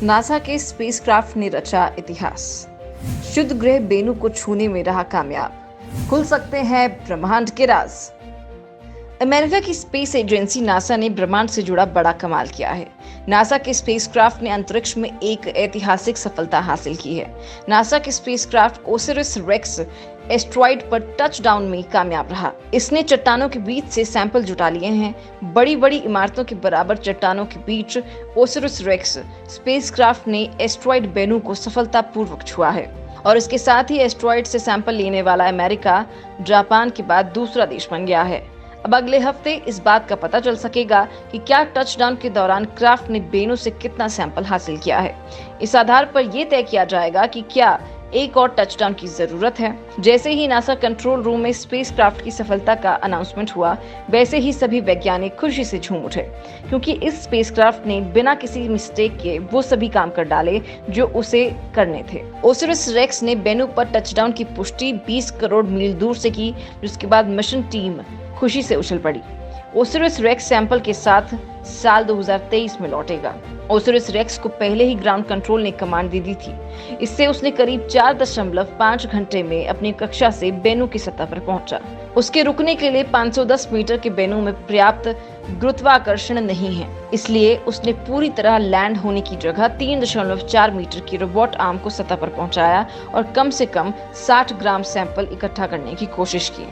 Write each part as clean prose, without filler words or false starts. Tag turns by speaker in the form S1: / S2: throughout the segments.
S1: NASA के spacecraft ने रचा इतिहास। क्षुद्र ग्रह बेनु को छूने में रहा कामयाब। खुल सकते हैं ब्रह्मांड के राज। अमेरिका की स्पेस एजेंसी नासा ने ब्रह्मांड से जुड़ा बड़ा कमाल किया है। नासा के स्पेसक्राफ्ट ने अंतरिक्ष में एक ऐतिहासिक सफलता हासिल की है। नासा के स्पेसक्राफ्ट ओसिरिस रेक्स एस्ट्रॉइड पर टचडाउन में कामयाब रहा। इसने चट्टानों के बीच से सैंपल जुटा लिए हैं। बड़ी बड़ी इमारतों के बराबर चट्टानों के बीच ओसिरिस रेक्स स्पेसक्राफ्ट ने एस्ट्रॉइड बेनु को सफलतापूर्वक छुआ है और इसके साथ ही एस्ट्रॉइड से सैंपल लेने वाला अमेरिका जापान के बाद दूसरा देश बन गया है। अब अगले हफ्ते इस बात का पता चल सकेगा कि क्या टचडाउन के दौरान क्राफ्ट ने बेनु से कितना सैंपल हासिल किया है। इस आधार पर यह तय किया जाएगा कि क्या एक और टचडाउन की जरूरत है। जैसे ही नासा कंट्रोल रूम में स्पेसक्राफ्ट की सफलता का अनाउंसमेंट हुआ, वैसे ही सभी वैज्ञानिक खुशी से झूम उठे, क्योंकि इस स्पेसक्राफ्ट ने बिना किसी मिस्टेक के वो सभी काम कर डाले जो उसे करने थे। ओसिरिस रेक्स ने बेनु पर टचडाउन की पुष्टि 20 करोड़ मील दूर से की, जिसके बाद मिशन टीम खुशी से उछल पड़ी। ओसिरिस रेक्स सैंपल के साथ साल 2023 में लौटेगा। ओसिरिस रेक्स को पहले ही ग्राउंड कंट्रोल ने कमांड दे दी थी। इससे उसने करीब 4.5 घंटे में अपनी कक्षा से बेनु की सतह पर पहुंचा। उसके रुकने के लिए 510 मीटर के बेनु में पर्याप्त गुरुत्वाकर्षण नहीं है, इसलिए उसने पूरी तरह लैंड होने की जगह 3.4 मीटर की रोबोट आर्म को सतह पर पहुंचाया और कम से कम 60 ग्राम सैंपल इकट्ठा करने की कोशिश की।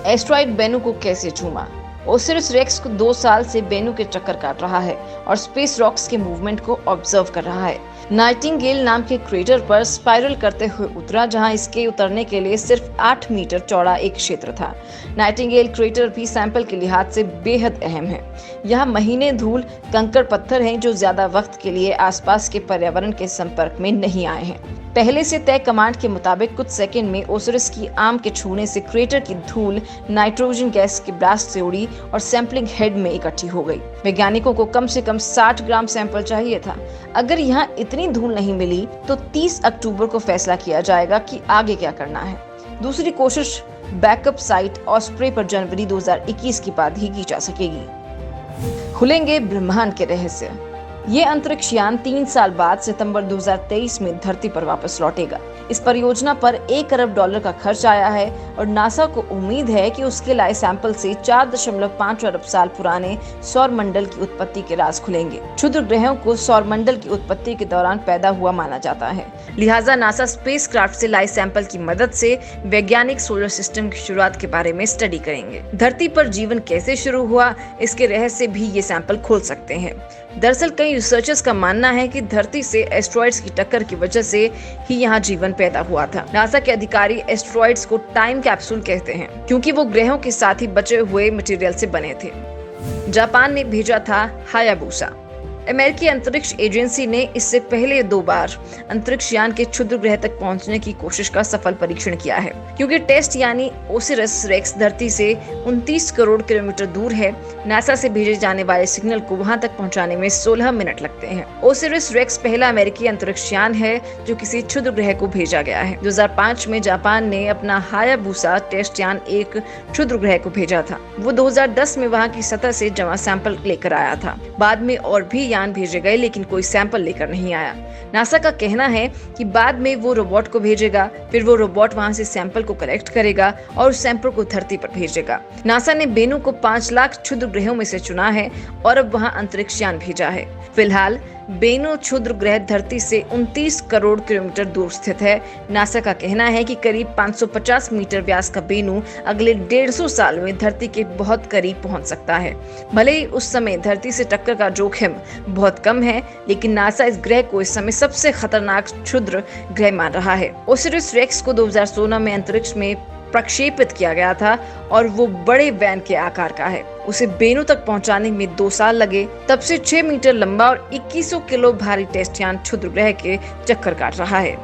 S1: एस्ट्रॉइड बेनु को कैसे चूमा? ओसिरिस रेक्स को 2 साल से बेनु के चक्कर काट रहा है और स्पेस रॉक्स के मूवमेंट को ऑब्जर्व कर रहा है। नाइटिंगेल नाम के क्रेटर पर स्पाइरल करते हुए उतरा, जहां इसके उतरने के लिए सिर्फ 8 मीटर चौड़ा एक क्षेत्र था। नाइटिंगेल क्रेटर भी सैंपल के लिहाज से बेहद अहम है। यहाँ महीने धूल कंकड़ पत्थर हैं जो ज्यादा वक्त के लिए आसपास के पर्यावरण के संपर्क में नहीं आए हैं। पहले से तय कमांड के मुताबिक कुछ सेकंड में ओसिरिस की आर्म के छूने से क्रेटर की धूल नाइट्रोजन गैस के ब्लास्ट से उड़ी और सैंपलिंग हेड में इकट्ठी हो गई। वैज्ञानिकों को कम से कम 60 ग्राम सैंपल चाहिए था। अगर यहाँ इतनी धूल नहीं मिली तो 30 अक्टूबर को फैसला किया जाएगा कि आगे क्या करना है। दूसरी कोशिश बैकअप साइट ऑस्प्रे पर जनवरी 2021 के बाद ही की जा सकेगी। खुलेंगे ब्रह्मांड के रहस्य। ये अंतरिक्ष यान 3 साल बाद सितंबर 2023 में धरती पर वापस लौटेगा। इस परियोजना पर $1 अरब का खर्च आया है और नासा को उम्मीद है कि उसके लाए सैंपल से 4.5 अरब साल पुराने सौर मंडल की उत्पत्ति के राज खुलेंगे। क्षुद्र ग्रहों को सौर मंडल की उत्पत्ति के दौरान पैदा हुआ माना जाता है, लिहाजा नासा स्पेसक्राफ्ट से लाए सैंपल की मदद से वैज्ञानिक सोलर सिस्टम की शुरुआत के बारे में स्टडी करेंगे। धरती पर जीवन कैसे शुरू हुआ, इसके रहस्य भी ये सैंपल खोल सकते हैं। दरअसल कई रिसर्चर्स का मानना है कि धरती से एस्ट्रॉइड्स की टक्कर की वजह से ही यहाँ जीवन पैदा हुआ था। नासा के अधिकारी एस्ट्रॉइड्स को टाइम कैप्सूल कहते हैं, क्योंकि वो ग्रहों के साथ ही बचे हुए मटेरियल से बने थे। जापान ने भेजा था हायाबुसा। अमेरिकी अंतरिक्ष एजेंसी ने इससे पहले 2 बार अंतरिक्ष यान के क्षुद्र ग्रह तक पहुंचने की कोशिश का सफल परीक्षण किया है। क्योंकि टेस्ट यानी ओसिरिस रेक्स धरती से 29 करोड़ किलोमीटर दूर है, नासा से भेजे जाने वाले सिग्नल को वहां तक पहुंचाने में 16 मिनट लगते हैं। ओसिरिस रेक्स पहला अमेरिकी अंतरिक्ष यान है जो किसी क्षुद्र ग्रह को भेजा गया है। 2005 में जापान ने अपना हायाबुसा टेस्ट यान एक क्षुद्र ग्रह को भेजा था। वो 2010 में वहां की सतह से जमा सैंपल लेकर आया था। बाद में और भी यान भेजे गए, लेकिन कोई सैंपल लेकर नहीं आया। नासा का कहना है कि बाद में वो रोबोट को भेजेगा, फिर वो रोबोट वहां से सैंपल को कलेक्ट करेगा और उस सैंपल को धरती पर भेजेगा। नासा ने बेनु को 5 लाख क्षुद्र ग्रहों में से चुना है और अब वहां अंतरिक्ष यान भेजा है। फिलहाल बेनु क्षुद्र ग्रह धरती से 29 करोड़ किलोमीटर दूर स्थित है। नासा का कहना है कि करीब 550 मीटर व्यास का बेनु अगले 150 साल में धरती के बहुत करीब पहुंच सकता है। भले ही उस समय धरती से टक्कर का जोखिम बहुत कम है, लेकिन नासा इस ग्रह को इस समय सबसे खतरनाक क्षुद्र ग्रह मान रहा है। ओसिरिस रेक्स को 2016 में अंतरिक्ष में प्रक्षेपित किया गया था और वो बड़े वैन के आकार का है। उसे बेनु तक पहुंचाने में 2 साल लगे। तब से 6 मीटर लंबा और 2100 किलो भारी टेस्ट यान क्षुद्र ग्रह के चक्कर काट रहा है।